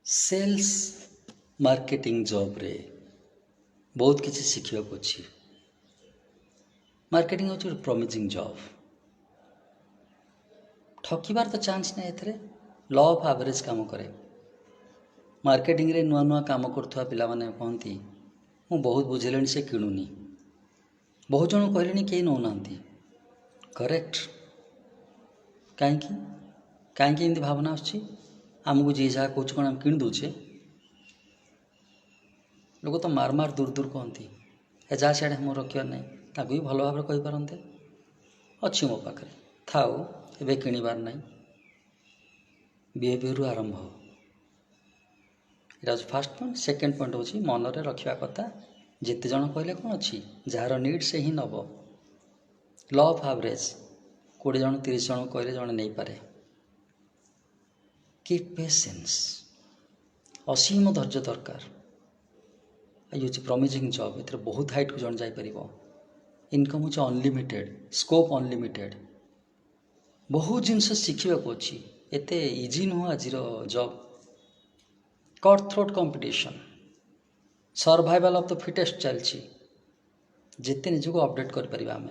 Sales marketing job रे बहुत किसी शिखा अच्छी। मार्केटिंग हूँ प्रमिजिंग जॉब। ठकिबार तो चांस ना एथरे लॉ ऑफ एवरेज काम करे। मार्केटिंग रे नुआ नुआ काम करथुआ पिला माने कहती मु बहुत बुझेलेनी से किणुनी। बहुत जन कहले कहीं नौना करेक्ट। कहीं कहीं भावना आमको जी जहाँ कौच कौन आम किणी दौचे लोग तो मार मार दूर दूर कहती ए जा सियाड़े मोर रखियार ना भी भल भाव कहींपारते अच्छी मो पाखे थाऊ ए किणवार ना बिहेवियर आरंभ हो। यहाँ फास्ट पॉइंट। सेकेंड पॉइंट हूँ मनरे रखा कथा जिते जन कहले कौन अच्छी जार नीड से ही नब। लॉ ऑफ एवरेज 20 जन 30 जन कहले जन नहीं पारे। कीप पेशेंस असीम धैर्य दरकार। ये हूँ प्रमिजिंग जॉब। ये बहुत हाइट को जन जापर। इनकम हूँ अनलिमिटेड स्कोप अनलिमिटेड। बहुत जिनस शिखा अच्छी एत इजी नुह आज job. Cut throat competition survival of the fittest चलती जिते निजक अपडेट कर आम।